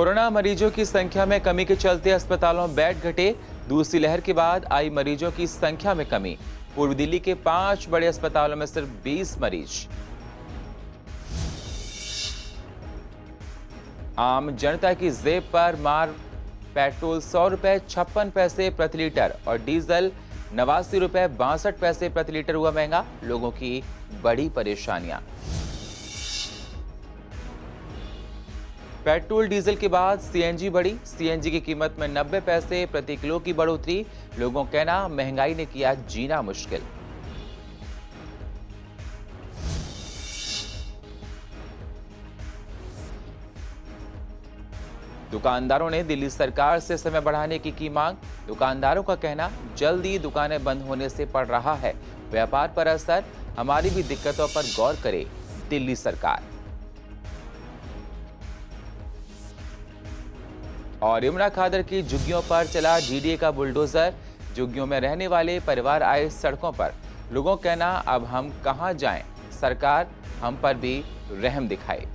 Corona मरीजों की संख्या में कमी के चलते अस्पतालों में बेड घटे। दूसरी लहर के बाद आई मरीजों की संख्या में कमी। पूर्वी दिल्ली के 5 बड़े अस्पतालों में सिर्फ 20 मरीज। आम जनता की जेब पर मार। पेट्रोल 100 रुपए 56 पैसे प्रति लीटर और डीजल 89 रुपए 62 पैसे प्रति लीटर हुआ महंगा। लोगों की बड़ी परेशानियां। पेट्रोल डीजल के बाद सीएनजी बढ़ी। सीएनजी की कीमत में 90 पैसे प्रति किलो की बढ़ोतरी। लोगों का कहना महंगाई ने किया जीना मुश्किल। दुकानदारों ने दिल्ली सरकार से समय बढ़ाने की मांग। दुकानदारों का कहना जल्दी दुकानें बंद होने से पड़ रहा है व्यापार पर असर। हमारी भी दिक्कतों पर गौर करे दिल्ली सरकार। और यमुना खादर की झुग्गियों पर चला जीडीए का बुलडोजर। झुग्गियों में रहने वाले परिवार आए सड़कों पर। लोगों का कहना अब हम कहां जाएं, सरकार हम पर भी रहम दिखाए।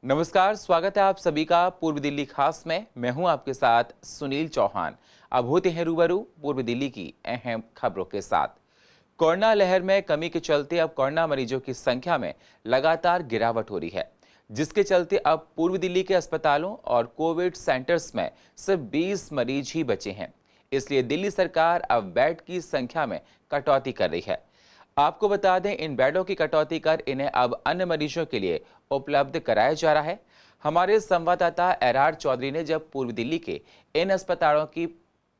नमस्कार, स्वागत है आप सभी का पूर्वी दिल्ली खास में। मैं हूं आपके साथ सुनील चौहान। अब होते हैं रूबरू पूर्वी दिल्ली की अहम खबरों के साथ। कोरोना लहर में कमी के चलते अब कोरोना मरीजों की संख्या में लगातार गिरावट हो रही है, जिसके चलते अब पूर्वी दिल्ली के अस्पतालों और कोविड सेंटर्स में सिर्फ 20 मरीज ही बचे हैं। इसलिए दिल्ली सरकार अब बेड की संख्या में कटौती कर रही है। आपको बता दें, इन बेडों की कटौती कर इन्हें अब अन्य मरीजों के लिए उपलब्ध कराया जा रहा है। हमारे संवाददाता एरआर चौधरी ने जब पूर्वी दिल्ली के इन अस्पतालों की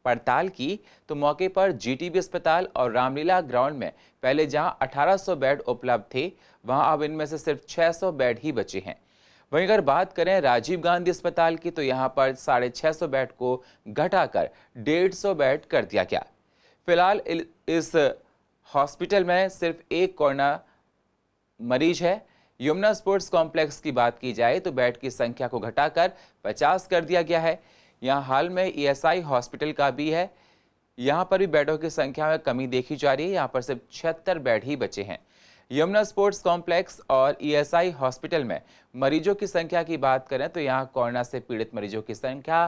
पड़ताल की तो मौके पर जीटीबी अस्पताल और रामलीला ग्राउंड में पहले जहां 1800 बेड उपलब्ध थे, वहां अब इनमें से सिर्फ 600 बेड ही बचे हैं। वहीं अगर बात करें राजीव गांधी अस्पताल की तो यहां पर 650 बेड को घटाकर 150 बेड कर दिया गया। फिलहाल इस हॉस्पिटल में सिर्फ एक कोरोना मरीज है। यमुना स्पोर्ट्स कॉम्प्लेक्स की बात की जाए तो बेड की संख्या को घटाकर 50 कर दिया गया है। यहाँ हाल में ईएसआई हॉस्पिटल का भी है, यहाँ पर भी बेडों की संख्या में कमी देखी जा रही है। यहाँ पर सिर्फ 76 बेड ही बचे हैं। यमुना स्पोर्ट्स कॉम्प्लेक्स और ईएसआई हॉस्पिटल में मरीजों की संख्या की बात करें तो यहाँ कोरोना से पीड़ित मरीजों की संख्या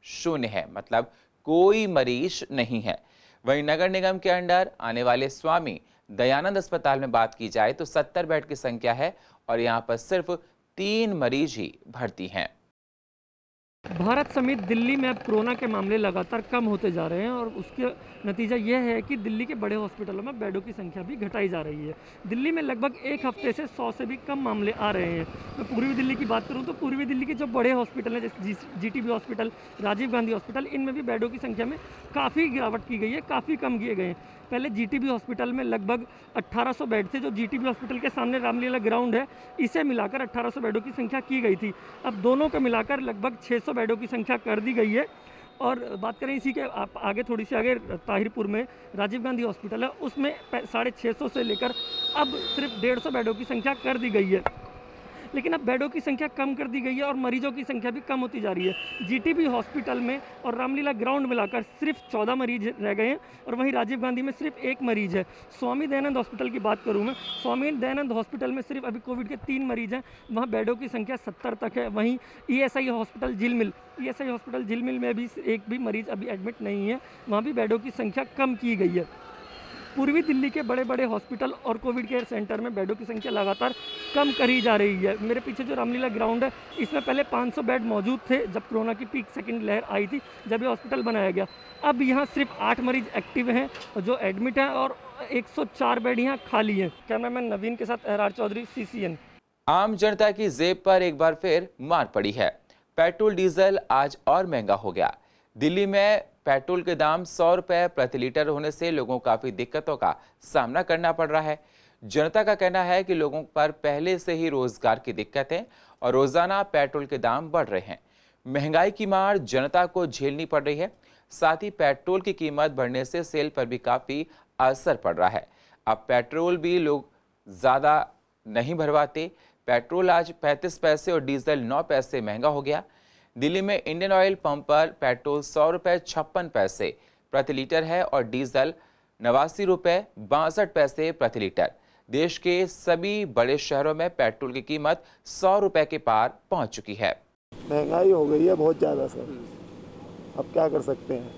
0 है, मतलब कोई मरीज नहीं है। वहीं नगर निगम के अंडर आने वाले स्वामी दयानंद अस्पताल में बात की जाए तो 70 बेड की संख्या है और यहाँ पर सिर्फ 3 मरीज ही भर्ती हैं। भारत समेत दिल्ली में अब कोरोना के मामले लगातार कम होते जा रहे हैं और उसके नतीजा यह है कि दिल्ली के बड़े हॉस्पिटलों में बेडों की संख्या भी घटाई जा रही है। दिल्ली में लगभग एक हफ्ते से 100 से भी कम मामले आ रहे हैं। मैं पूर्वी दिल्ली की बात करूं तो पूर्वी दिल्ली के जो बड़े हॉस्पिटल हैं जैसे GTB hospital, Rajiv Gandhi hospital, इनमें भी बेडों की संख्या में काफ़ी गिरावट की गई है, काफ़ी कम किए गए हैं। पहले जीटीबी हॉस्पिटल में लगभग 1800 बेड थे। जो जीटीबी हॉस्पिटल के सामने रामलीला ग्राउंड है, इसे मिलाकर 1800 बेडों की संख्या की गई थी। अब दोनों को मिलाकर लगभग 600 बेडों की संख्या कर दी गई है। और बात करें इसी के आप आगे थोड़ी सी आगे ताहिरपुर में राजीव गांधी हॉस्पिटल है, उसमें 650 से लेकर अब सिर्फ 150 बेडों की संख्या कर दी गई है। लेकिन अब बेडों की संख्या कम कर दी गई है और मरीजों की संख्या भी कम होती जा रही है। जीटीबी हॉस्पिटल में और रामलीला ग्राउंड मिलाकर सिर्फ 14 मरीज रह गए हैं और वहीं राजीव गांधी में सिर्फ 1 मरीज है। स्वामी दयानंद हॉस्पिटल की बात करूं मैं, स्वामी दयानंद हॉस्पिटल में सिर्फ अभी कोविड के 3 मरीज हैं, वहाँ बेडों की संख्या 70 तक है। वहीं ईएसआई हॉस्पिटल झिलमिल में भी एक भी मरीज अभी एडमिट नहीं है, वहाँ भी बेडों की संख्या कम की गई है। पूर्वी दिल्ली के बड़े बड़े हॉस्पिटल और कोविड केयर सेंटर में बेडों की संख्या लगातार कम करी जा रही है। मेरे पीछे जो रामलीला ग्राउंड है, इसमें पहले 500 बेड मौजूद थे जब कोरोना की पीक सेकंड लहर आई थी, जब ये हॉस्पिटल बनाया गया। अब यहाँ सिर्फ 8 मरीज एक्टिव हैं जो एडमिट हैं और 104 बेड यहाँ खाली हैं। कैमरामैन नवीन के साथ एरआर चौधरी, CCN। आम जनता की जेब पर एक बार फिर मार पड़ी है। पेट्रोल डीजल आज और महंगा हो गया। दिल्ली में पेट्रोल के दाम 100 रुपए प्रति लीटर होने से लोगों को काफी दिक्कतों का सामना करना पड़ रहा है। जनता का कहना है कि लोगों पर पहले से ही रोजगार की दिक्कत है और रोजाना पेट्रोल के दाम बढ़ रहे हैं। महंगाई की मार जनता को झेलनी पड़ रही है। साथ ही पेट्रोल की कीमत बढ़ने से सेल पर भी काफी असर पड़ रहा है। अब पेट्रोल भी लोग ज्यादा नहीं भरवाते। पेट्रोल आज 35 पैसे और डीजल 9 पैसे महंगा हो गया। दिल्ली में इंडियन ऑयल पंप पर पेट्रोल 100 रुपए 56 पैसे प्रति लीटर है और डीजल 89 रुपए 62 पैसे प्रति लीटर, देश के सभी बड़े शहरों में पेट्रोल की कीमत 100 रुपए के पार पहुंच चुकी है। महंगाई हो गई है बहुत ज़्यादा सर, अब क्या कर सकते हैं,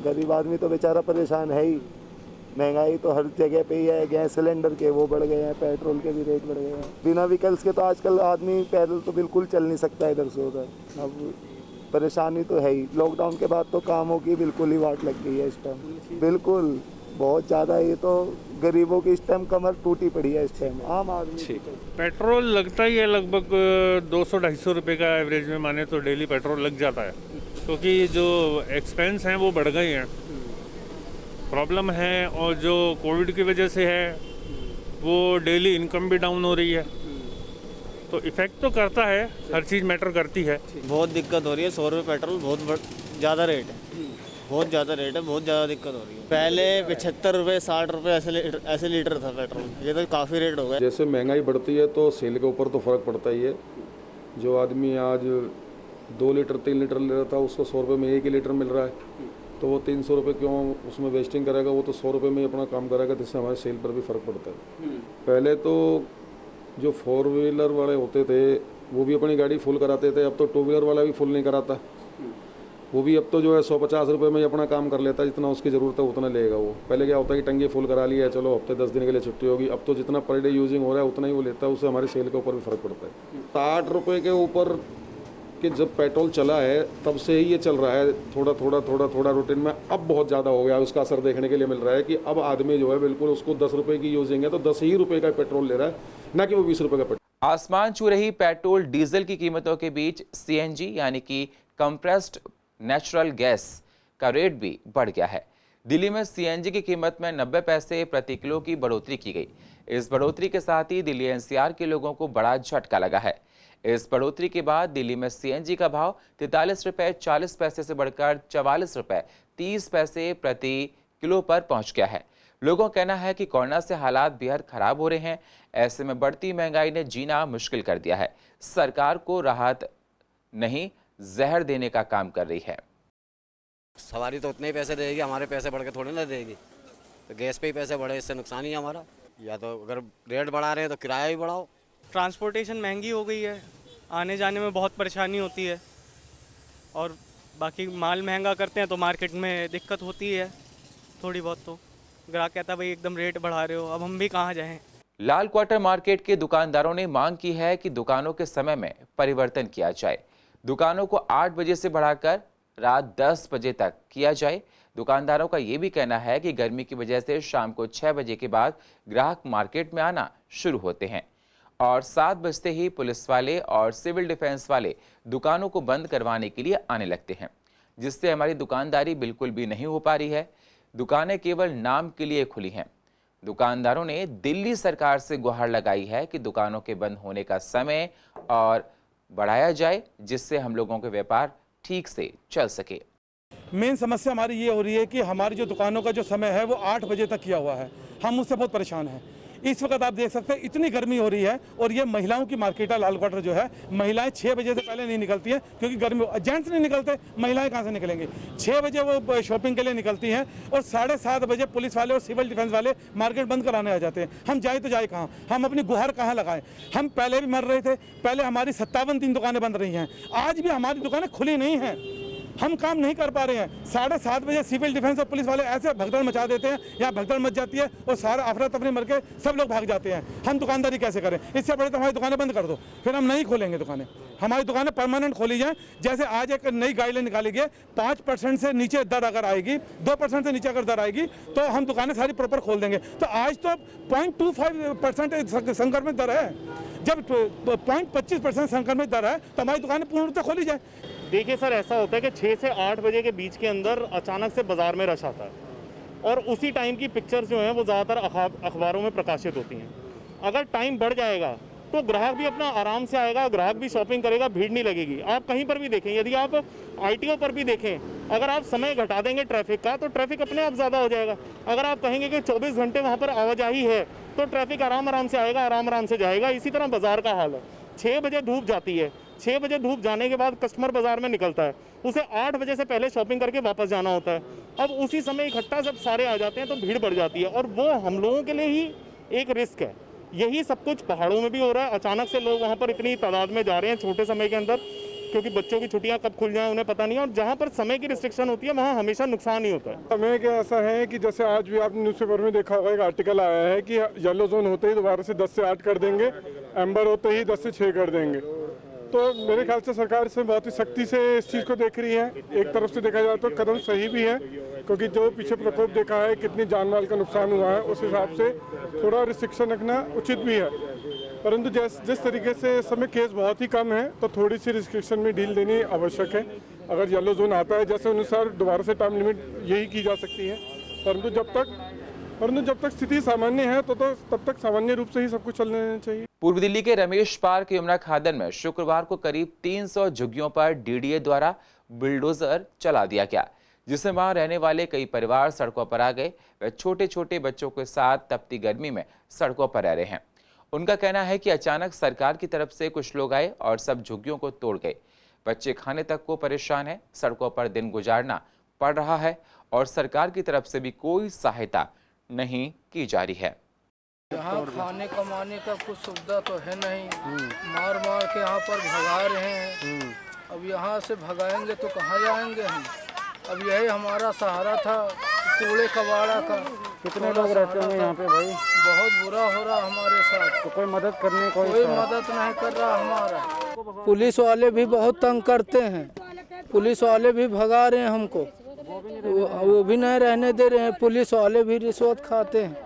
गरीब आदमी तो बेचारा परेशान है ही। महंगाई तो हर जगह पे ही है, गैस सिलेंडर के वो बढ़ गए हैं, पेट्रोल के भी रेट बढ़ गए हैं। बिना व्हीकल्स के तो आजकल आदमी पैदल तो बिल्कुल चल नहीं सकता इधर से उधर। अब परेशानी तो है ही, लॉकडाउन के बाद तो कामों की बिल्कुल ही वाट लग गई है इस टाइम, बिल्कुल बहुत ज़्यादा। ये तो गरीबों की इस टाइम कमर टूटी पड़ी है इस टाइम, आम आदमी। पेट्रोल लगता ही है लगभग 200-250 रुपये का एवरेज में माने तो डेली पेट्रोल लग जाता है, क्योंकि जो एक्सपेंस हैं वो बढ़ गए हैं, प्रॉब्लम है। और जो कोविड की वजह से है वो डेली इनकम भी डाउन हो रही है, तो इफ़ेक्ट तो करता है, हर चीज़ मैटर करती है। बहुत दिक्कत हो रही है, 100 रुपये पेट्रोल बहुत ज़्यादा रेट है, बहुत ज़्यादा रेट है, बहुत ज़्यादा दिक्कत हो रही है। पहले 75 रुपये 60 रुपये ऐसे लीटर था पेट्रोल, ये तो काफ़ी रेट हो गया। जैसे महंगाई बढ़ती है तो सेल के ऊपर तो फ़र्क पड़ता ही है। जो आदमी आज 2 लीटर 3 लीटर ले रहा था उसको 100 रुपये में 1 ही लीटर मिल रहा है, तो वो 300 रुपये क्यों उसमें वेस्टिंग करेगा, वो तो 100 रुपये में ही अपना काम करेगा, जिससे हमारे सेल पर भी फ़र्क पड़ता है। पहले तो जो 4 व्हीलर वाले होते थे वो भी अपनी गाड़ी फुल कराते थे, अब तो 2 व्हीलर वाला भी फुल नहीं कराता, वो भी अब तो जो है 150 रुपये में ही अपना काम कर लेता है, जितना उसकी ज़रूरत है उतना लेगा वो। पहले क्या होता है कि टंकी फुल करा लिया, चलो हफ्ते 10 दिन के लिए छुट्टी होगी, अब तो जितना पर डे यूजिंग हो रहा है उतना ही वो लेता है, उससे हमारे सेल के ऊपर भी फ़र्क पड़ता है। 60 रुपये के ऊपर कि जब पेट्रोल चला है तब से ही ये चल रहा है, थोड़ा रूटीन में। अब बहुत ज़्यादा हो गया है, उसका असर देखने के लिए मिल रहा है कि अब आदमी जो है बिल्कुल उसको 10 रुपये की यूजिंग है तो 10 ही रुपये का पेट्रोल ले रहा है, ना कि वो 20 रुपये का पेट्रोल। आसमान छू रही पेट्रोल डीजल की कीमतों के बीच सीएनजी यानी कि कंप्रेस्ड नेचुरल गैस का रेट भी बढ़ गया है। दिल्ली में सीएनजी की कीमत में 90 पैसे प्रति किलो की बढ़ोतरी की गई। इस बढ़ोतरी के साथ ही दिल्ली एनसीआर के लोगों को बड़ा झटका लगा है। इस बढ़ोतरी के बाद दिल्ली में सीएनजी का भाव 43 रुपये 40 पैसे से बढ़कर 44 रुपये 30 पैसे प्रति किलो पर पहुंच गया है। लोगों का कहना है कि कोरोना से हालात बेहद खराब हो रहे हैं, ऐसे में बढ़ती महंगाई ने जीना मुश्किल कर दिया है। सरकार को राहत नहीं जहर देने का काम कर रही है। सवारी तो उतने ही पैसे देगी, हमारे पैसे बढ़ के थोड़ी ना देगी, तो गैस पे ही पैसे बढ़े, इससे नुकसान ही है हमारा। या तो अगर रेट बढ़ा रहे हैं तो किराया भी बढ़ाओ। ट्रांसपोर्टेशन महंगी हो गई है, आने जाने में बहुत परेशानी होती है, और बाकी माल महंगा करते हैं तो मार्केट में दिक्कत होती है थोड़ी बहुत। तो ग्राहक कहता है भाई एकदम रेट बढ़ा रहे हो, अब हम भी कहाँ जाएं। लाल क्वार्टर मार्केट के दुकानदारों ने मांग की है कि दुकानों के समय में परिवर्तन किया जाए। दुकानों को 8 बजे से बढ़ाकर रात 10 बजे तक किया जाए। दुकानदारों का ये भी कहना है कि गर्मी की वजह से शाम को 6 बजे के बाद ग्राहक मार्केट में आना शुरू होते हैं और 7 बजते ही पुलिस वाले और सिविल डिफेंस वाले दुकानों को बंद करवाने के लिए आने लगते हैं, जिससे हमारी दुकानदारी बिल्कुल भी नहीं हो पा रही है। दुकानें केवल नाम के लिए खुली हैं। दुकानदारों ने दिल्ली सरकार से गुहार लगाई है कि दुकानों के बंद होने का समय और बढ़ाया जाए, जिससे हम लोगों के व्यापार ठीक से चल सके। मेन समस्या हमारी ये हो रही है कि हमारी जो दुकानों का जो समय है वो 8 बजे तक किया हुआ है, हम उससे बहुत परेशान हैं। इस वक्त आप देख सकते हैं इतनी गर्मी हो रही है, और ये महिलाओं की मार्केट है लाल क्वार्टर जो है, महिलाएं 6 बजे से पहले नहीं निकलती हैं, क्योंकि गर्मी, जेंट्स नहीं निकलते, महिलाएं कहाँ से निकलेंगी। 6 बजे वो शॉपिंग के लिए निकलती हैं और 7:30 बजे पुलिस वाले और सिविल डिफेंस वाले मार्केट बंद कराने आ जाते हैं। हम जाए तो जाए कहाँ, हम अपनी गुहार कहाँ लगाएं। हम पहले भी मर रहे थे, पहले हमारी 57 दुकानें बंद रही हैं, आज भी हमारी दुकानें खुली नहीं हैं, हम काम नहीं कर पा रहे हैं। 7:30 बजे सिविल डिफेंस और पुलिस वाले ऐसे भगदड़ मचा देते हैं, यहाँ भगदड़ मच जाती है और सारा अफरा तफरी मर के सब लोग भाग जाते हैं। हम दुकानदारी कैसे करें? इससे बड़े तो हमारी दुकानें बंद कर दो, फिर हम नहीं खोलेंगे दुकानें। हमारी दुकानें परमानेंट खोली जाएँ। जैसे आज एक नई गाइडलाइन निकाली गई, 5% से नीचे दर अगर आएगी, 2% से नीचे अगर दर आएगी तो हम दुकानें सारी प्रॉपर खोल देंगे। तो आज तो 0.25% संक्रमित दर है, जब 0.25% संक्रमित दर है तो हमारी दुकानें पूर्ण रूप से खोली जाए। देखिए सर, ऐसा होता है कि 6 से 8 बजे के बीच के अंदर अचानक से बाज़ार में रश आता है, और उसी टाइम की पिक्चर्स जो हैं वो ज़्यादातर अखबारों में प्रकाशित होती हैं। अगर टाइम बढ़ जाएगा तो ग्राहक भी अपना आराम से आएगा, ग्राहक भी शॉपिंग करेगा, भीड़ नहीं लगेगी। आप कहीं पर भी देखें, यदि आप आईटीओ पर भी देखें, अगर आप समय घटा देंगे ट्रैफिक का तो ट्रैफिक अपने आप ज़्यादा हो जाएगा। अगर आप कहेंगे कि 24 घंटे वहाँ पर आवाजाही है तो ट्रैफिक आराम से आएगा, आराम से जाएगा। इसी तरह बाज़ार का हाल है। 6 बजे धूप जाती है, 6 बजे धूप जाने के बाद कस्टमर बाजार में निकलता है, उसे 8 बजे से पहले शॉपिंग करके वापस जाना होता है। अब उसी समय इकट्ठा जब सारे आ जाते हैं तो भीड़ बढ़ जाती है, और वो हम लोगों के लिए ही एक रिस्क है। यही सब कुछ पहाड़ों में भी हो रहा है। अचानक से लोग वहाँ पर इतनी तादाद में जा रहे हैं छोटे समय के अंदर, क्योंकि बच्चों की छुट्टियां कब खुल जाएं उन्हें पता नहीं है, और जहाँ पर समय की रिस्ट्रिक्शन होती है वहाँ हमेशा नुकसान ही होता है। समय क्या ऐसा है कि जैसे आज भी आपने न्यूज़पेपर में देखा होगा, एक आर्टिकल आया है कि येलो जोन होते ही दोबारा से 10 से 8 कर देंगे, एम्बर होते ही 10 से 6 कर देंगे। तो मेरे ख्याल से सरकार इसमें बहुत ही सख्ती से इस चीज़ को देख रही है। एक तरफ से देखा जाए तो कदम सही भी है, क्योंकि जो पीछे प्रकोप देखा है, कितनी जान माल का नुकसान हुआ है, उस हिसाब से थोड़ा रिस्ट्रिक्शन रखना उचित भी है। परंतु जिस तरीके से इस समय केस बहुत ही कम है, तो थोड़ी सी रिस्ट्रिक्शन में ढील देनी आवश्यक है। अगर येलो जोन आता है जैसे अनुसार दोबारा से टाइम लिमिट यही की जा सकती है, परंतु जब तक स्थिति सामान्य है तो तब तक सामान्य रूप से ही सब कुछ चलना चाहिए। पूर्व दिल्ली के रमेश पार्क यमुना खादन में शुक्रवार को करीब 300 झुग्गियों पर डीडीए द्वारा बुलडोजर चला दिया गया, जिससे वहां रहने वाले कई परिवार सड़कों पर आ गए। वे छोटे छोटे बच्चों के साथ तपती गर्मी में सड़कों पर रह रहे हैं। उनका कहना है कि अचानक सरकार की तरफ से कुछ लोग आए और सब झुग्गियों को तोड़ गए। बच्चे खाने तक को परेशान हैं, सड़कों पर दिन गुजारना पड़ रहा है और सरकार की तरफ से भी कोई सहायता नहीं की जा रही है। यहाँ खाने कमाने का कुछ सुविधा तो है नहीं, मार मार के यहाँ पर भगा रहे हैं। अब यहाँ से भगाएंगे तो कहाँ जाएंगे हम? अब यही हमारा सहारा था कूड़े कबाड़ा का। कितने लोग रहते हैं यहाँ पे भाई? बहुत बुरा हो रहा हमारे साथ। तो कोई मदद करने कोई मदद नहीं कर रहा हमारा। पुलिस वाले भी बहुत तंग करते हैं, पुलिस वाले भी भगा रहे हैं हमको, वो भी नहीं रहने दे रहे हैं। पुलिस वाले भी रिश्वत खाते हैं।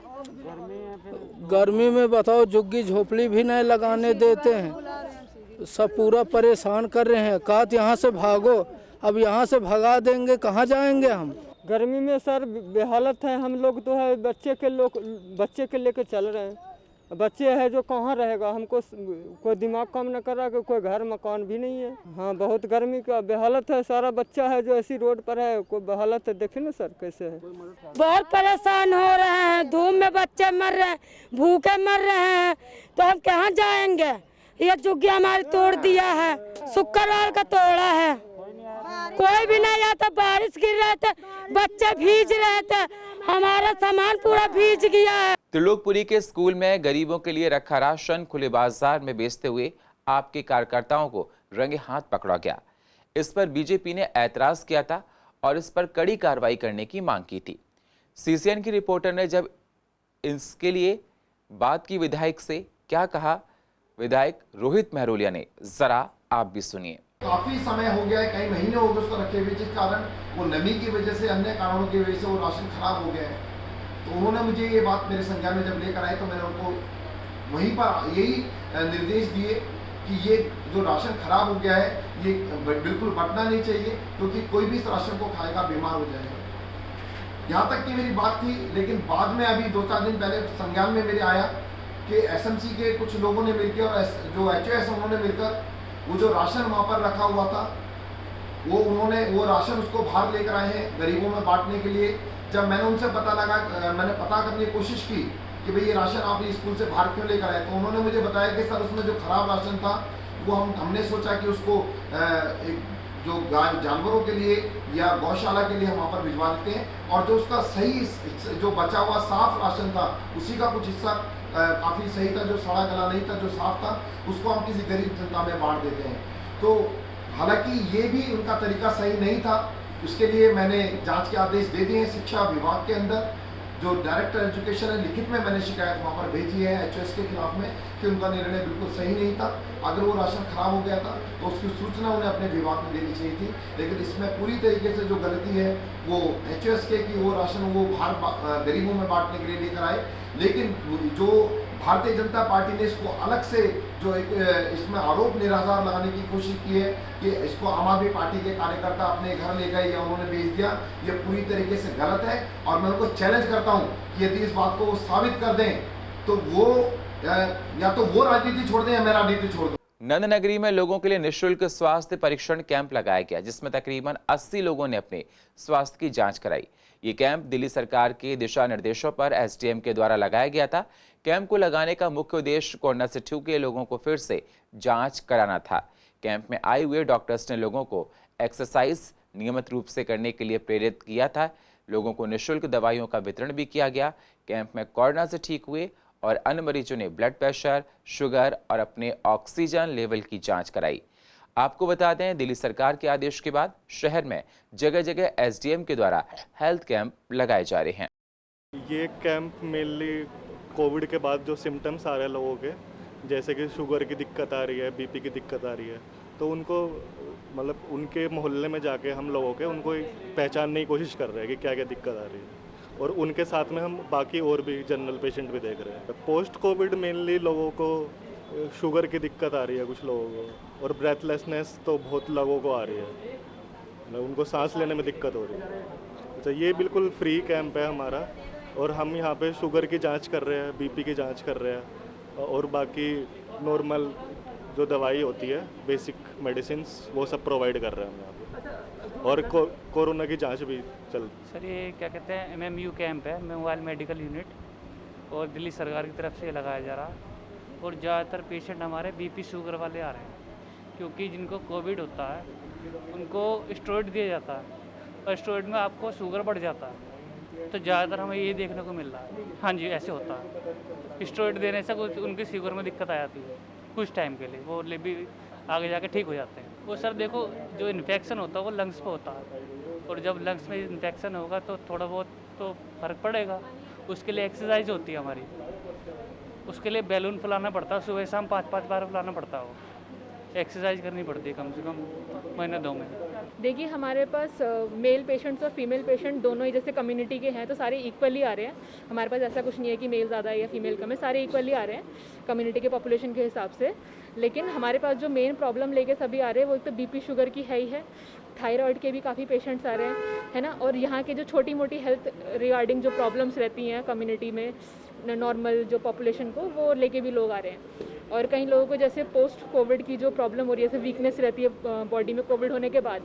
गर्मी में बताओ, झुग्गी झोपड़ी भी नहीं लगाने देते हैं। सब पूरा परेशान कर रहे हैं। कहा यहाँ से भागो, अब यहाँ से भगा देंगे, कहाँ जाएंगे हम? गर्मी में सर बेहालत है। हम लोग तो है बच्चे के लेके चल रहे हैं। बच्चे है जो कहाँ रहेगा? हमको कोई दिमाग काम न कर रहा कि कोई घर मकान भी नहीं है। हाँ, बहुत गर्मी का बेहालत है। सारा बच्चा है जो ऐसी रोड पर है, कोई बेहालत है। देखे ना सर कैसे है। बहुत परेशान हो रहे हैं, धूप में बच्चे मर रहे हैं, भूखे मर रहे हैं, तो हम कहाँ जाएंगे? ये झुग्गी हमारी तोड़ दिया है, शुक्रवार का तोड़ा है। कोई भी नहीं आता, बारिश गिर रहे थे, बच्चे भीज रहे थे, हमारा सामान पूरा भीज गया है। त्रिलोकपुरी के स्कूल में गरीबों के लिए रखा राशन खुले बाजार में बेचते हुए आपके कार्यकर्ताओं को रंगे हाथ पकड़ा गया। इस पर बीजेपी ने ऐतराज किया था और इस पर कड़ी कार्रवाई करने की मांग की थी। सीसीएन की रिपोर्टर ने जब इसके लिए बात की विधायक से, क्या कहा विधायक रोहित महरोलिया ने, जरा आप भी सुनिए। काफी समय हो गया है, कई महीने हो गए उसको रखे हुए, जिस कारण वो नमी की वजह से, अन्य कारणों की वजह से वो राशन खराब हो गया है। तो उन्होंने मुझे ये बात मेरे संज्ञान में जब लेकर आए तो मैंने उनको वहीं पर यही निर्देश दिए कि ये जो राशन खराब हो गया है ये बिल्कुल बंटना नहीं चाहिए, क्योंकि कोई भी इस राशन को खाएगा बीमार हो जाएगा। यहाँ तक की मेरी बात थी, लेकिन बाद में अभी 2-4 दिन पहले संज्ञान में मेरे आया कि एसएमसी के कुछ लोगों ने मिलकर और जो एचओएस उन्होंने मिलकर वो जो राशन वहाँ पर रखा हुआ था वो राशन उसको बाहर लेकर आए हैं गरीबों में बांटने के लिए। जब मैंने उनसे मैंने पता करने की कोशिश की कि भाई ये राशन आप स्कूल से बाहर क्यों लेकर आए, तो उन्होंने मुझे बताया कि सर उसमें जो खराब राशन था वो हमने सोचा कि उसको जो गाय जानवरों के लिए या गौशाला के लिए हम वहाँ पर भिजवा देते हैं, और जो उसका सही जो बचा हुआ साफ राशन था उसी का कुछ हिस्सा काफ़ी सही था, जो सड़ा गला नहीं था, जो साफ था, उसको हम किसी गरीब जनता में बांट देते हैं। तो हालांकि ये भी उनका तरीका सही नहीं था। उसके लिए मैंने जांच के आदेश दे दिए हैं शिक्षा विभाग के अंदर। जो डायरेक्टर एजुकेशन है, लिखित में मैंने शिकायत वहाँ पर भेजी है एचओएस के खिलाफ में कि उनका निर्णय बिल्कुल सही नहीं था। अगर वो राशन खराब हो गया था तो उसकी सूचना उन्हें अपने विभाग में देनी चाहिए थी, लेकिन इसमें पूरी तरीके से जो गलती है वो एचओएस के कि वो राशन वो बाहर गरीबों में बांटने के लिए लेकर आए। लेकिन जो भारतीय जनता पार्टी ने इसको अलग से जो एक इसमें आरोप निराधार लगाने की कोशिश की है कि इसको आम आदमी पार्टी के कार्यकर्ता अपने घर ले गए या उन्होंने भेज दिया, ये पूरी तरीके से गलत है। और मैं उनको चैलेंज करता हूं कि यदि इस बात को वो साबित कर दें तो वो या तो वो राजनीति छोड़ दें या मैं राजनीति छोड़ दूं। नंदनगरी में लोगों के लिए निःशुल्क स्वास्थ्य परीक्षण कैंप लगाया गया, जिसमें तकरीबन 80 लोगों ने अपने स्वास्थ्य की जांच कराई। ये कैंप दिल्ली सरकार के दिशा निर्देशों पर एसडीएम के द्वारा लगाया गया था। कैंप को लगाने का मुख्य उद्देश्य कोरोना से ठीक हुए लोगों को फिर से जांच कराना था। कैंप में आए हुए डॉक्टर्स ने लोगों को एक्सरसाइज नियमित रूप से करने के लिए प्रेरित किया था। लोगों को निःशुल्क दवाइयों का वितरण भी किया गया। कैंप में कोरोना से ठीक हुए और अन्य मरीजों ने ब्लड प्रेशर, शुगर और अपने ऑक्सीजन लेवल की जांच कराई। आपको बता दें, दिल्ली सरकार के आदेश के बाद शहर में जगह जगह एसडीएम के द्वारा हेल्थ कैंप लगाए जा रहे हैं। ये कैंप मेनली कोविड के बाद जो सिम्टम्स आ रहे हैं लोगों के, जैसे कि शुगर की दिक्कत आ रही है, बीपी की दिक्कत आ रही है, तो उनको मतलब उनके मोहल्ले में जाके हम लोगों के उनको पहचानने की कोशिश कर रहे हैं कि क्या क्या दिक्कत आ रही है, और उनके साथ में हम बाकी और भी जनरल पेशेंट भी देख रहे हैं। पोस्ट कोविड मेनली लोगों को शुगर की दिक्कत आ रही है कुछ लोगों को, और ब्रेथलेसनेस तो बहुत लोगों को आ रही है, मतलब उनको सांस लेने में दिक्कत हो रही है। अच्छा, ये बिल्कुल फ्री कैंप है हमारा, और हम यहाँ पे शुगर की जांच कर रहे हैं, बीपी की जांच कर रहे हैं, और बाकी नॉर्मल जो दवाई होती है, बेसिक मेडिसिन्स, वो सब प्रोवाइड कर रहे हैं हम यहाँ पे, और कोरोना की जांच भी चल। सर ये क्या कहते हैं MMU कैंप है, मोबाइल मेडिकल यूनिट, और दिल्ली सरकार की तरफ से लगाया जा रहा है। और ज़्यादातर पेशेंट हमारे बीपी शुगर वाले आ रहे हैं, क्योंकि जिनको कोविड होता है उनको स्टेरॉइड दिया जाता है, और स्टेरॉइड में आपको शुगर बढ़ जाता है, तो ज़्यादातर हमें ये देखने को मिल रहा है। हाँ जी, ऐसे होता है। स्टेरॉइड देने से कुछ उनकी शुगर में दिक्कत आ जाती है कुछ टाइम के लिए, वो ले भी आगे जाके ठीक हो जाते हैं। वो सर देखो, जो इन्फेक्शन होता है वो लंग्स पे होता है, और जब लंग्स में इन्फेक्शन होगा तो थोड़ा बहुत तो फ़र्क पड़ेगा। उसके लिए एक्सरसाइज होती है हमारी, उसके लिए बैलून फुलाना पड़ता है, सुबह शाम 5-5 बार फुलाना पड़ता है, वो एक्सरसाइज करनी पड़ती है कम से कम महीने 2 महीने। देखिए, हमारे पास मेल पेशेंट्स और फीमेल पेशेंट दोनों ही जैसे कम्युनिटी के हैं, तो सारे इक्वली आ रहे हैं। हमारे पास ऐसा कुछ नहीं है कि मेल ज़्यादा है या फीमेल कम है, सारे इक्वली आ रहे हैं कम्युनिटी के पॉपुलेशन के हिसाब से। लेकिन हमारे पास जो मेन प्रॉब्लम लेके सभी आ रहे हैं वो एक तो बीपी शुगर की है ही है, थायराइड के भी काफ़ी पेशेंट्स आ रहे हैं, है ना, और यहाँ के जो छोटी मोटी हेल्थ रिगार्डिंग जो प्रॉब्लम्स रहती हैं कम्युनिटी में, नॉर्मल जो पॉपुलेशन को, वो लेके भी लोग आ रहे हैं। और कई लोगों को जैसे पोस्ट कोविड की जो प्रॉब्लम हो रही है, जैसे वीकनेस रहती है बॉडी में कोविड होने के बाद,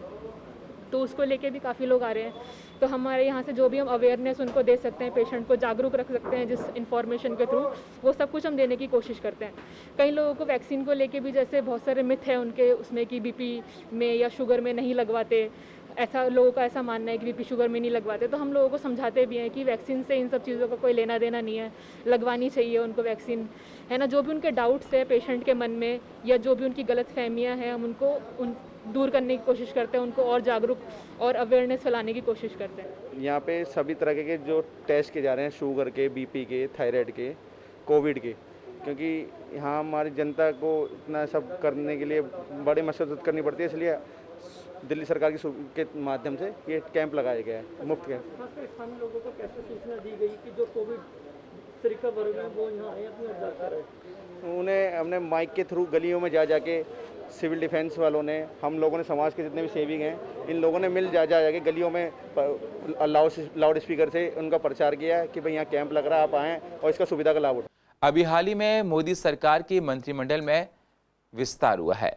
तो उसको लेके भी काफ़ी लोग आ रहे हैं। तो हमारे यहाँ से जो भी हम अवेयरनेस उनको दे सकते हैं, पेशेंट को जागरूक रख सकते हैं जिस इन्फॉर्मेशन के थ्रू, वो सब कुछ हम देने की कोशिश करते हैं। कई लोगों को वैक्सीन को लेके भी जैसे बहुत सारे मिथ है उनके उसमें कि बीपी में या शुगर में नहीं लगवाते, ऐसा लोगों का ऐसा मानना है कि बीपी शुगर में नहीं लगवाते। तो हम लोगों को समझाते भी हैं कि वैक्सीन से इन सब चीज़ों का कोई लेना देना नहीं है, लगवानी चाहिए उनको वैक्सीन, है ना। जो भी उनके डाउट्स है पेशेंट के मन में या जो भी उनकी गलत फहमियाँ हैं, हम उनको दूर करने की कोशिश करते हैं, उनको और जागरूक और अवेयरनेस फैलाने की कोशिश करते हैं। यहाँ पे सभी तरह के जो टेस्ट किए जा रहे हैं, शुगर के, बीपी के, थायराइड के, कोविड के, क्योंकि यहाँ हमारी जनता को इतना सब करने के लिए बड़ी मशक्क़त करनी पड़ती है, इसलिए दिल्ली सरकार के माध्यम से ये कैंप लगाया गया है, मुफ्त कैंप। स्थानीय लोगों को कैसे सूचना दी गई कि जो कोविड से रिकवर हुए वो यहाँ आए अपनी जाकर रहे? उन्हें हमने माइक के थ्रू गलियों में जा जाके, सिविल डिफेंस वालों ने, हम लोगों ने, समाज के जितने भी सेविक हैं, इन लोगों ने मिल जाके गलियों में लाउड स्पीकर से उनका प्रचार किया है कि भाई यहाँ कैंप लग रहा है, आप आएँ और इसका सुविधा का लाभ उठाएं। अभी हाल ही में मोदी सरकार की मंत्रिमंडल में विस्तार हुआ है,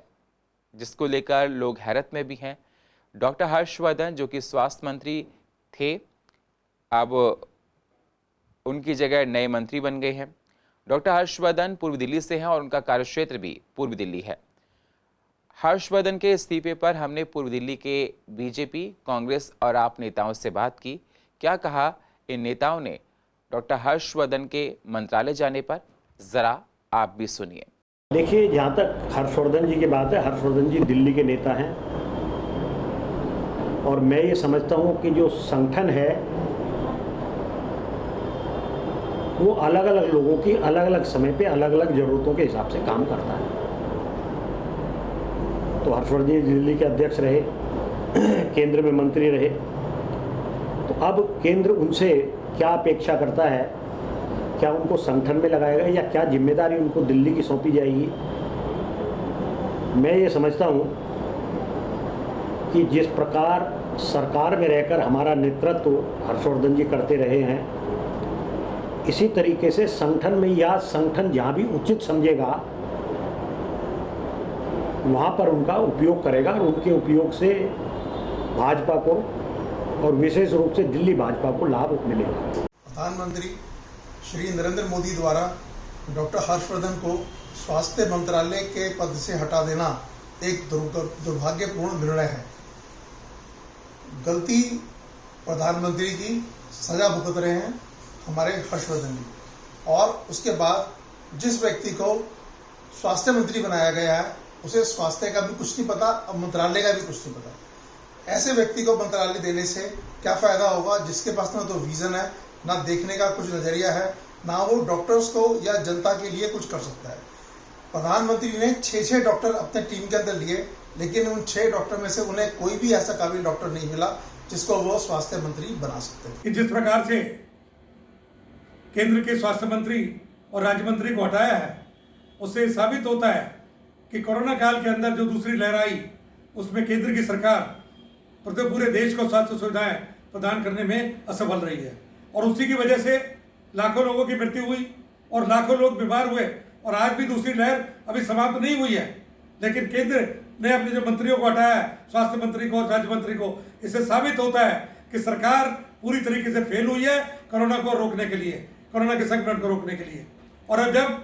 जिसको लेकर लोग हैरत में भी हैं। डॉक्टर हर्षवर्धन जो कि स्वास्थ्य मंत्री थे, अब उनकी जगह नए मंत्री बन गए हैं। डॉक्टर हर्षवर्धन पूर्व दिल्ली से हैं और उनका कार्यक्षेत्र भी पूर्व दिल्ली है। हर्षवर्धन के इस्तीफे पर हमने पूर्व दिल्ली के बीजेपी, कांग्रेस और आप नेताओं से बात की। क्या कहा इन नेताओं ने डॉक्टर हर्षवर्धन के मंत्रालय जाने पर, जरा आप भी सुनिए। देखिए, जहाँ तक हर्षवर्धन जी की बात है, हर्षवर्धन जी दिल्ली के नेता हैं, और मैं ये समझता हूँ कि जो संगठन है वो अलग अलग लोगों की अलग अलग समय पे अलग अलग ज़रूरतों के हिसाब से काम करता है। तो हर्षवर्धन जी दिल्ली के अध्यक्ष रहे, केंद्र में मंत्री रहे, तो अब केंद्र उनसे क्या अपेक्षा करता है, क्या उनको संगठन में लगाएगा या क्या जिम्मेदारी उनको दिल्ली की सौंपी जाएगी। मैं ये समझता हूँ कि जिस प्रकार सरकार में रहकर हमारा नेतृत्व हर्षवर्धन जी करते रहे हैं, इसी तरीके से संगठन में या संगठन जहाँ भी उचित समझेगा वहाँ पर उनका उपयोग करेगा, और उनके उपयोग से भाजपा को और विशेष रूप से दिल्ली भाजपा को लाभ मिलेगा। प्रधानमंत्री श्री नरेंद्र मोदी द्वारा डॉक्टर हर्षवर्धन को स्वास्थ्य मंत्रालय के पद से हटा देना एक दुर्भाग्यपूर्ण निर्णय है। गलती प्रधानमंत्री की सजा भुगत रहे हैं हमारे हर्षवर्धन जी, और उसके बाद जिस व्यक्ति को स्वास्थ्य मंत्री बनाया गया है उसे स्वास्थ्य का भी कुछ नहीं पता और मंत्रालय का भी कुछ नहीं पता। ऐसे व्यक्ति को मंत्रालय देने से क्या फायदा होगा जिसके पास ना तो विजन है, ना देखने का कुछ नजरिया है, ना वो डॉक्टर्स को या जनता के लिए कुछ कर सकता है। प्रधानमंत्री ने 6 डॉक्टर अपने टीम के अंदर लिए, लेकिन उन 6 डॉक्टर में से उन्हें कोई भी ऐसा काबिल डॉक्टर नहीं मिला जिसको वो स्वास्थ्य मंत्री बना सकते थे। जिस प्रकार से केंद्र के स्वास्थ्य मंत्री और राज्य मंत्री को हटाया है, उससे साबित होता है कि कोरोना काल के अंदर जो दूसरी लहर आई उसमें केंद्र की सरकार पूरे देश को स्वास्थ्य सुविधाएं प्रदान करने में असफल रही है और उसी की वजह से लाखों लोगों की मृत्यु हुई और लाखों लोग बीमार हुए और आज भी दूसरी लहर अभी समाप्त नहीं हुई है। लेकिन केंद्र ने अपने जो मंत्रियों को हटाया है, स्वास्थ्य मंत्री को और राज्य मंत्री को, इससे साबित होता है कि सरकार पूरी तरीके से फेल हुई है कोरोना को रोकने के लिए, कोरोना के संक्रमण को रोकने के लिए। और अब जब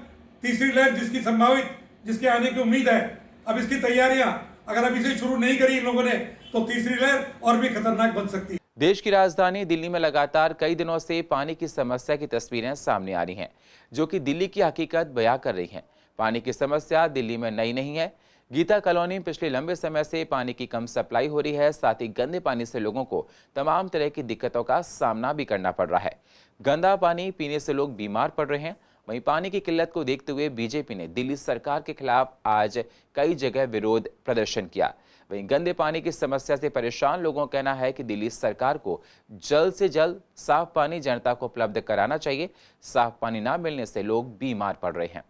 तीसरी लहर जिसकी संभावित, जिसके आने की उम्मीद है, अब इसकी तैयारियां अगर अभी से शुरू नहीं करी इन लोगों ने तो तीसरी लहर और भी खतरनाक बन सकती है। देश की राजधानी दिल्ली में लगातार कई दिनों से पानी की समस्या की तस्वीरें सामने आ रही हैं, जो कि दिल्ली की हकीकत बयां कर रही हैं। पानी की समस्या दिल्ली में नई नहीं है। गीता कॉलोनी में पिछले लंबे समय से पानी की कम सप्लाई हो रही है। साथ ही गंदे पानी से लोगों को तमाम तरह की दिक्कतों का सामना भी करना पड़ रहा है। गंदा पानी पीने से लोग बीमार पड़ रहे हैं। वहीं पानी की किल्लत को देखते हुए बीजेपी ने दिल्ली सरकार के खिलाफ आज कई जगह विरोध प्रदर्शन किया। वहीं गंदे पानी की समस्या से परेशान लोगों का कहना है कि दिल्ली सरकार को जल्द से जल्द साफ पानी जनता को उपलब्ध कराना चाहिए। साफ पानी ना मिलने से लोग बीमार पड़ रहे हैं।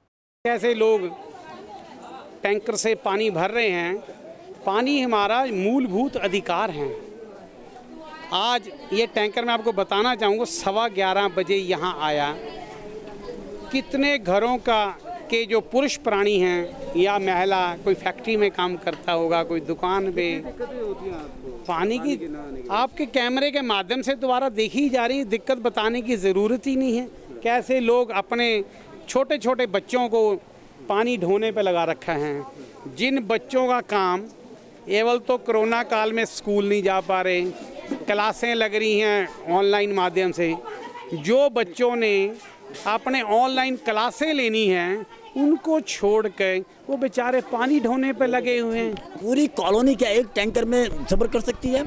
कैसे लोग टैंकर से पानी भर रहे हैं। पानी हमारा मूलभूत अधिकार है। आज ये टैंकर मैं आपको बताना चाहूँगा 11:15 बजे यहाँ आया। कितने घरों का के जो पुरुष प्राणी हैं या महिला, कोई फैक्ट्री में काम करता होगा, कोई दुकान पे, पानी की आपके कैमरे के माध्यम से दोबारा देखी जा रही दिक्कत बताने की ज़रूरत ही नहीं है। कैसे लोग अपने छोटे छोटे बच्चों को पानी ढोने पे लगा रखा है। जिन बच्चों का काम केवल तो कोरोना काल में स्कूल नहीं जा पा रहे, क्लासें लग रही हैं ऑनलाइन माध्यम से, जो बच्चों ने अपने ऑनलाइन क्लासें लेनी हैं उनको छोड़ कर वो बेचारे पानी ढोने पे लगे हुए हैं। पूरी कॉलोनी क्या एक टैंकर में सफर कर सकती है?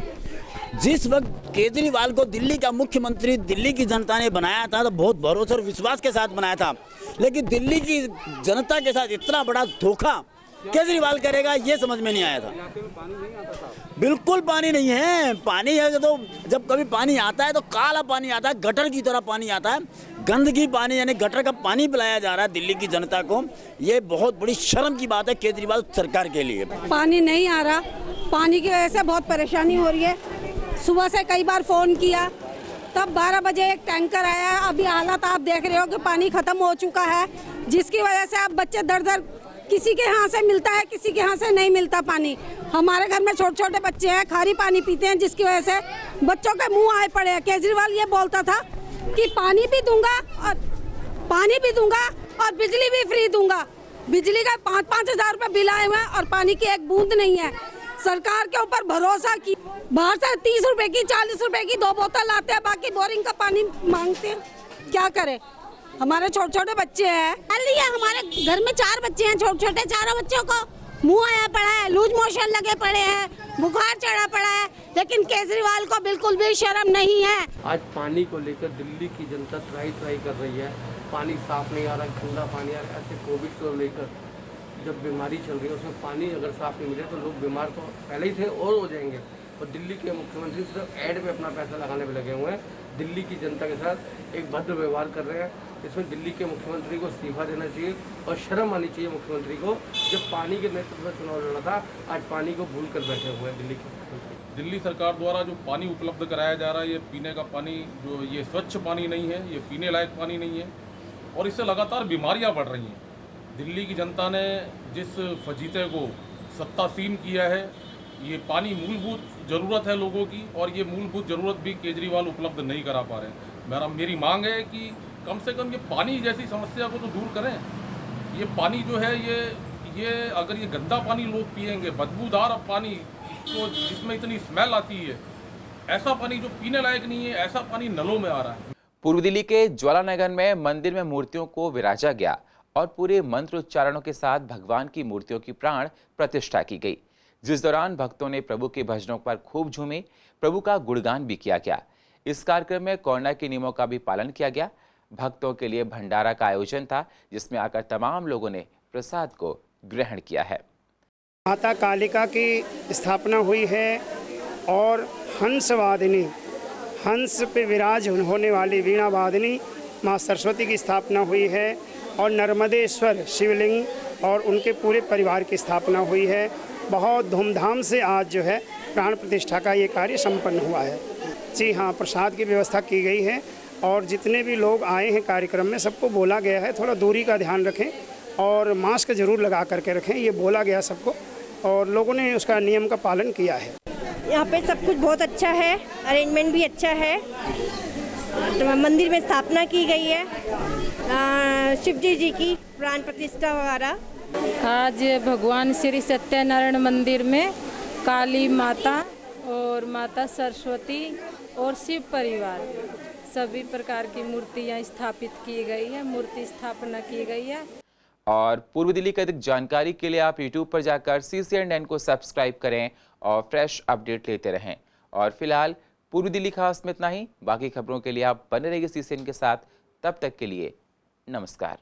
जिस वक्त केजरीवाल को दिल्ली का मुख्यमंत्री दिल्ली की जनता ने बनाया था तो बहुत भरोसे और विश्वास के साथ बनाया था, लेकिन दिल्ली की जनता के साथ इतना बड़ा धोखा केजरीवाल करेगा ये समझ में नहीं आया था। बिल्कुल पानी नहीं है। पानी है तो जब कभी पानी आता है तो काला पानी आता है, गटर की तरह पानी आता है, गंदगी पानी यानी गटर का पानी पिलाया जा रहा है दिल्ली की जनता को। ये बहुत बड़ी शर्म की बात है केजरीवाल सरकार के लिए। पानी नहीं आ रहा, पानी की वजह से बहुत परेशानी हो रही है। सुबह से कई बार फ़ोन किया, तब 12 बजे एक टैंकर आया। अभी हालात आप देख रहे हो कि पानी ख़त्म हो चुका है, जिसकी वजह से अब बच्चे दर किसी के यहाँ से मिलता है, किसी के यहाँ से नहीं मिलता पानी। हमारे घर में छोटे छोटे बच्चे हैं, खारी पानी पीते हैं, जिसकी वजह से बच्चों के मुंह आए पड़े हैं। केजरीवाल ये बोलता था कि पानी भी दूंगा और बिजली भी फ्री दूंगा। बिजली का 5-5 हज़ार रुपये बिल आए हुए हैं और पानी की एक बूंद नहीं है। सरकार के ऊपर भरोसा की, बाहर से 30 रुपए की 40 रुपए की 2 बोतल लाते हैं, बाकी बोरिंग का पानी मांगते हैं। क्या करें? हमारे छोटे छोटे बच्चे हैं। हमारे घर में 4 बच्चे हैं, छोटे छोटे, चारों बच्चों को मुंह आया पड़ा है, लूज मोशन लगे पड़े हैं, बुखार चढ़ा पड़ा है, लेकिन केजरीवाल को बिल्कुल भी शर्म नहीं है। आज पानी को लेकर दिल्ली की जनता ट्राई कर रही है। पानी साफ नहीं आ रहा, गंदा पानी आ रहा है। ऐसे कोविड को लेकर जब बीमारी चल रही है उसमें पानी अगर साफ नहीं मिले तो लोग बीमार तो पहले ही थे और हो जाएंगे। और दिल्ली के मुख्यमंत्री सिर्फ ऐड पे अपना पैसा लगाने पे लगे हुए हैं। दिल्ली की जनता के साथ एक भद्र व्यवहार कर रहे हैं। इसमें दिल्ली के मुख्यमंत्री को इस्तीफा देना चाहिए और शर्म आनी चाहिए मुख्यमंत्री को। जब पानी के नेतृत्व में चुनाव लड़ा था, आज पानी को भूल कर बैठे हुए हैं दिल्ली के मुख्यमंत्री। दिल्ली सरकार द्वारा जो पानी उपलब्ध कराया जा रहा है, ये पीने का पानी जो ये स्वच्छ पानी नहीं है, ये पीने लायक पानी नहीं है और इससे लगातार बीमारियां बढ़ रही हैं। दिल्ली की जनता ने जिस फजीते को सत्तासीन किया है, ये पानी मूलभूत ज़रूरत है लोगों की और ये मूलभूत ज़रूरत भी केजरीवाल उपलब्ध नहीं करा पा रहे हैं। मेरी मांग है कि कम से कम ये पानी जैसी समस्या को तो दूर करें। ये पानी जो है ये अगर ये गंदा पानी लोग पिएंगे, बदबूदार पानी, इसको जिसमें इतनी स्मेल आती है, ऐसा पानी जो पीने लायक नहीं है, ऐसा पानी नलों में आ रहा है। पूर्व दिल्ली के ज्वालानगर में मंदिर में मूर्तियों को विराजा गया और पूरे मंत्रोच्चारणों के साथ भगवान की मूर्तियों की प्राण प्रतिष्ठा की गई, जिस दौरान भक्तों ने प्रभु के भजनों पर खूब झूमे, प्रभु का गुणगान भी किया गया। इस कार्यक्रम में कोरोना के नियमों का भी पालन किया गया। भक्तों के लिए भंडारा का आयोजन था, जिसमें आकर तमाम लोगों ने प्रसाद को ग्रहण किया है। माता कालिका की स्थापना हुई है और हंसवादिनी, हंस पे विराज होने वाली वीणा वादिनी माँ सरस्वती की स्थापना हुई है और नर्मदेश्वर शिवलिंग और उनके पूरे परिवार की स्थापना हुई है। बहुत धूमधाम से आज जो है प्राण प्रतिष्ठा का ये कार्य संपन्न हुआ है। जी हाँ, प्रसाद की व्यवस्था की गई है और जितने भी लोग आए हैं कार्यक्रम में सबको बोला गया है थोड़ा दूरी का ध्यान रखें और मास्क जरूर लगा करके रखें, ये बोला गया सबको और लोगों ने उसका नियम का पालन किया है। यहाँ पे सब कुछ बहुत अच्छा है, अरेंजमेंट भी अच्छा है। तो मंदिर में स्थापना की गई है शिव जी की प्राण प्रतिष्ठा वगैरह। आज भगवान श्री सत्यनारायण मंदिर में काली माता और माता सरस्वती और शिव परिवार सभी प्रकार की मूर्तियाँ स्थापित की गई है, मूर्ति स्थापना की गई है। और पूर्व दिल्ली की अधिक जानकारी के लिए आप YouTube पर जाकर CCNN को सब्सक्राइब करें और फ्रेश अपडेट लेते रहें। और फिलहाल पूर्व दिल्ली खास में इतना ही। बाकी खबरों के लिए आप बने रहिए CCN के साथ। तब तक के लिए नमस्कार।